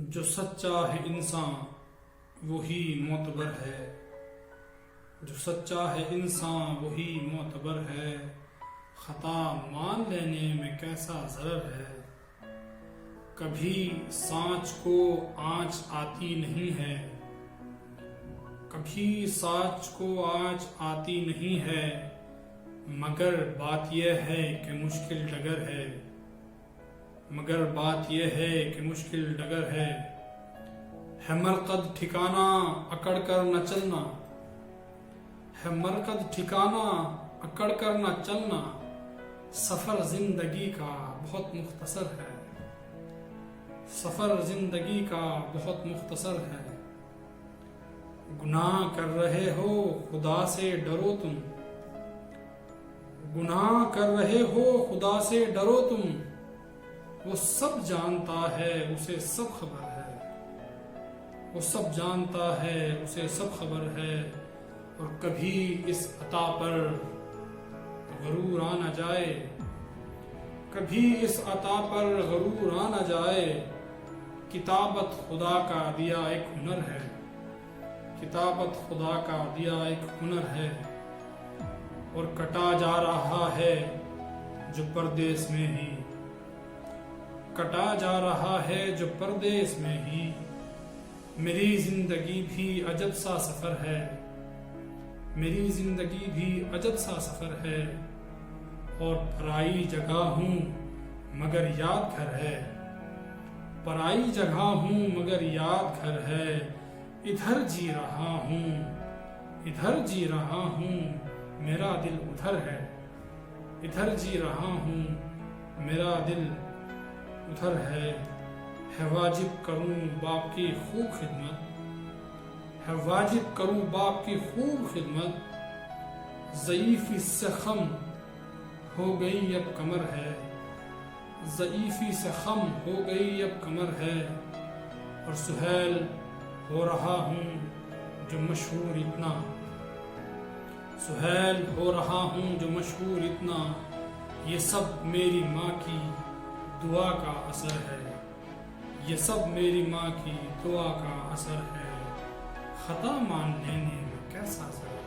جو سچا ہے انسان وہی معتبر ہے، جو سچا ہے انسان وہی معتبر ہے، خطا مان لینے میں کیسا ضرر ہے۔ کبھی سانچ کو آنچ آتی نہیں ہے، کبھی سانچ کو آنچ آتی نہیں ہے، مگر بات یہ ہے کہ مشکل ڈگر ہے، مگر بات یہ ہے کہ مشکل ڈگر ہے۔ مرکز ٹھکانا اکڑ کر نہ چلنا، ہے مرکز ٹھکانا اکڑ کر نہ چلنا، سفر زندگی کا بہت مختصر ہے، سفر زندگی کا بہت مختصر ہے۔ گناہ کر رہے ہو خدا سے ڈرو تم، گناہ کر رہے ہو خدا سے ڈرو تم، وہ سب جانتا ہے اسے سب خبر ہے، وہ سب جانتا ہے اسے سب خبر ہے۔ اور کبھی اس عطا پر غرور آ نہ جائے، کبھی اس عطا پر غرور آ نہ جائے، کتابت خدا کا دیا ایک ہنر ہے، کتابت خدا کا دیا ایک ہنر ہے۔ اور کٹا جا رہا ہے جو پردیس میں ہی، کٹا جا رہا ہے جو پردیس میں ہی، میری زندگی بھی عجب سا سفر ہے، میری زندگی بھی عجب سا سفر ہے۔ اور پرائی جگہ ہوں مگر یاد گھر ہے، پرائی جگہ ہوں مگر یاد گھر ہے، ادھر جی رہا ہوں، ادھر جی رہا ہوں، میرا دل ادھر ہے، ادھر جی رہا ہوں، میرا دل ادھر ہے۔ ہے واجب کروں باپ کی خوب خدمت، ہے واجب کروں باپ کی خوب خدمت، ضعیفی سے خم ہو گئی اب کمر ہے، ضعیفی سے خم ہو گئی اب کمر ہے۔ اور سہیل ہو رہا ہوں جو مشہور اتنا، سہیل ہو رہا ہوں جو مشہور اتنا، یہ سب میری ماں کی دعا کا اثر ہے، یہ سب میری ماں کی دعا کا اثر ہے، خطا مان لینے میں کیسا ضرر ہے۔